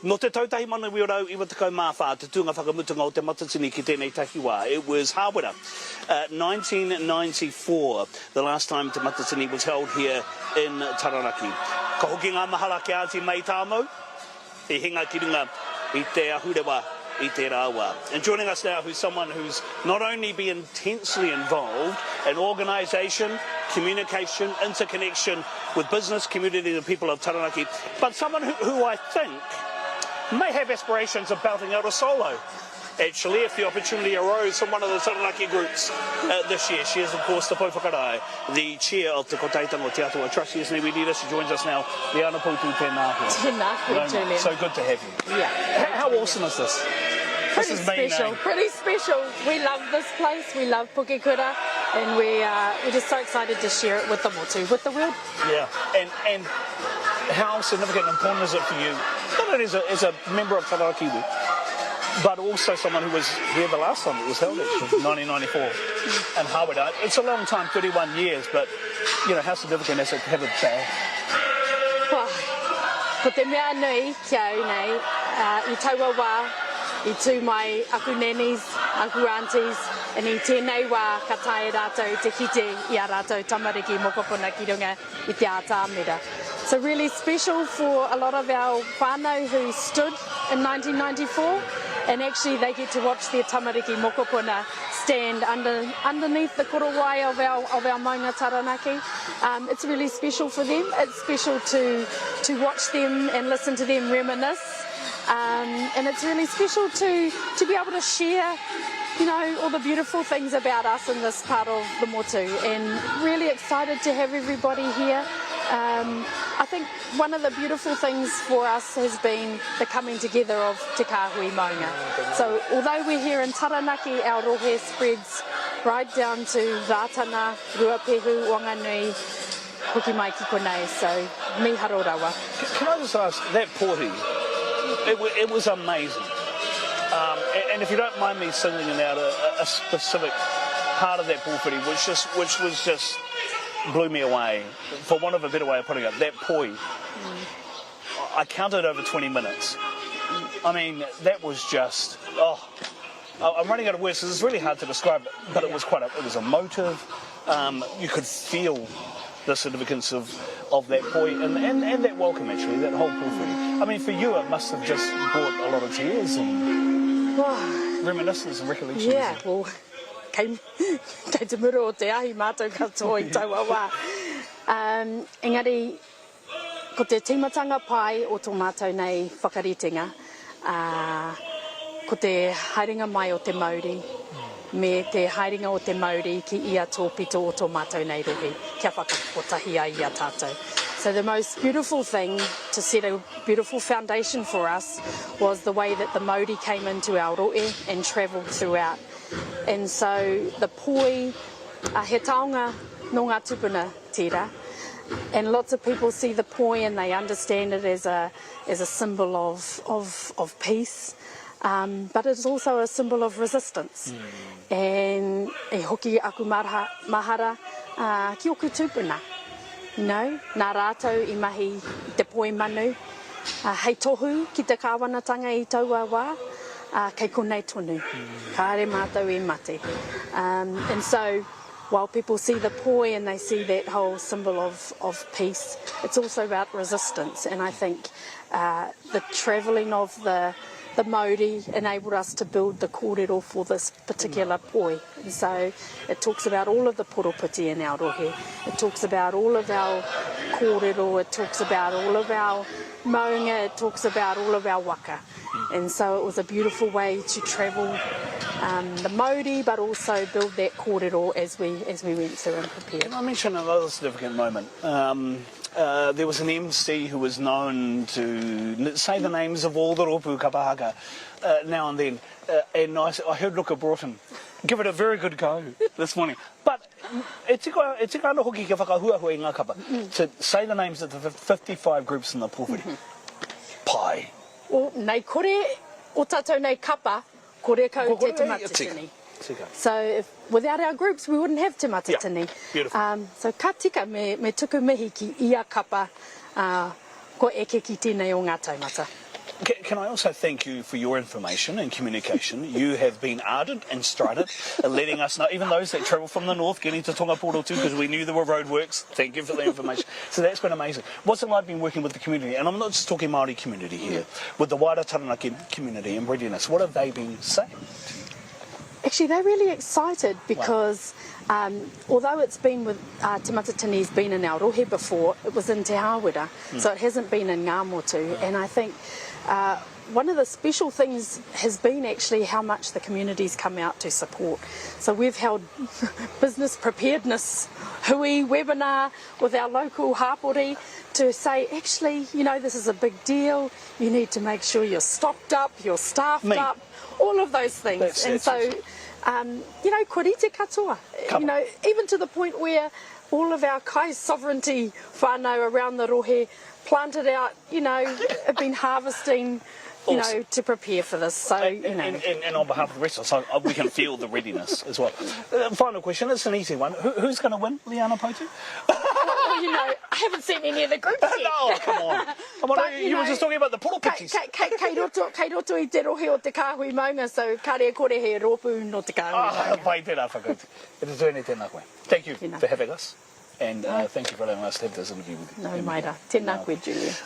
No te tautahi mana wiorau iwa tekau mawha, te tunga whakamutunga o Te Matatini ki tēnei takiwā. It was hāwera. 1994, the last time Te Matatini was held here in Taranaki. Ka hoki ngā mahara ki āti mai tāmau, e hinga ki runga i te ahurewa i te rāua. And joining us now who's someone who's not only been intensely involved in organisation, communication, interconnection with business, community, and people of Taranaki, but someone who I think may have aspirations of belting out a solo. Actually, if the opportunity arose from one of the Taranaki groups this year. She is, of course, the pōwhiri, the chair of the Kotaitanga o Te Atua Trust. She is Niwi Leader. She joins us now. Liana Poutu, tēnā. Julian. So good to have you. Yeah. How awesome is this? Pretty special. Pretty special. We love this place. We love Pukekura, and we're just so excited to share it with the motu, with the world. Yeah. And how significant and important is it for you, not only as a member of Taranaki, but also someone who was here the last time it was held, actually, 1994, and Hawera. It's a long time, 31 years, but, you know, how significant is it to have it back? Well, ko te mea nui kia au nei, I taua wā, I tū mai aku nenis, aku aunties, and I tēnei wā ka tae rātou te hite I a rātou tamariki mokopuna ki runga I te ātāmera. So really special for a lot of our whānau who stood in 1994, and actually they get to watch their tamariki mokopuna stand underneath the korowai of our maunga Taranaki. It's really special for them. It's special to watch them and listen to them reminisce. And it's really special to be able to share, you know, all the beautiful things about us in this part of the motu, and really excited to have everybody here. I think one of the beautiful things for us has been the coming together of Te Kāhui Maunga. So although we're here in Taranaki, our rohe spreads right down to Rātana, Ruapehu, Wanganui, hoki mai ki konei, so mi haro rawa. Can I just ask, that pōwhiri, it was amazing. And if you don't mind me singling out a specific part of that pōwhiri, which was just blew me away, for want of a better way of putting it, that poi. I counted over 20 minutes. I mean, that was just, I'm running out of words, because it's really hard to describe it, but it was it was emotive. You could feel the significance of that poi, and that welcome, actually, that whole pōwhiri. I mean, for you, it must have just brought a lot of tears and reminiscence and recollections. Yeah, well, kei te muru o te ahi mātou katoa I taua wā. Engari, ko te timatanga pai o tō mātou nei whakaritenga, ko te haerenga mai o te Māori, me te haerenga o te Māori ki ia tō pito o tō mātou nei rohi, kia whakapotahi a ia tātou. So the most beautiful thing to set a beautiful foundation for us was the way that the Māori came into our roe and travelled throughout. And so the poi, he taonga no ngā tupuna tira, and lots of people see the poi and they understand it as a symbol of peace, but it's also a symbol of resistance. And e hoki aku mahara ki oku tupuna. You know, nā rātou I mahi te poi manu, hei tohu ki te kāwanatanga I taua wā, kei konei tonu, kāre mātou I mate. And so, while people see the poi and they see that whole symbol of peace, it's also about resistance. And I think the travelling of the Māori enabled us to build the kōrero for this particular poi. And so it talks about all of the poropiti in our rohe. It talks about all of our kōrero. It talks about all of our maunga. It talks about all of our waka. And so it was a beautiful way to travel the Māori, but also build that kōrero as we went through and prepared. Can I mention another significant moment? There was an MC who was known to say the names of all the rōpū kapahaka now and then, and I heard Luca Broughton give it a very good go this morning. But e tika ana hoki ke whakahuahua I ngā kapa to say the names of the 55 groups in the pōwhiri. Pai. O nei kore o tātou nei kapa, kore kau te Matatini. So without our groups, we wouldn't have Te Matatini. Yeah, beautiful. So ka tika me tuku mihi ki ia kapa ko eke ki tēnei o ngā taumata. Can I also thank you for your information and communication? You have been ardent and strident in letting us know, even those that travel from the north, getting to Tongaporo too, because we knew there were roadworks. Thank you for the information. So that's been amazing. What's it like been working with the community? And I'm not just talking Māori community here, with the wider Taranaki community and readiness. What have they been saying? Actually, they're really excited because although it's been with Te Matatini's been in our rohe before, it was in Te Hāwera, so it hasn't been in Ngāmotu. And I think one of the special things has been actually how much the community's come out to support. So we've held business preparedness hui webinar with our local hapori to say, actually, you know, this is a big deal. You need to make sure you're stocked up, you're staffed up, all of those things. And so, you know, korite katoa. You know, even to the point where all of our kai sovereignty whānau around the rohe planted out, you know, have been harvesting, you know, to prepare for this. So, you know. And on behalf of the rest of us, we can feel the readiness as well. Final question, it's an easy one. Who's going to win, Liana Poutu? Well, you know, I haven't seen any of the groups yet. No, come on. But, you were just talking about the poro pitches. Kei roto I te rohe o te Kāhui Maunga, so kare kore he ropu no te Kāhui Maunga. Pai tērā whakauti. E te tuene tēnā koe. Thank you for having us. And thank you for allowing us to have this interview with you. No maira. Tēnā koe, Julian.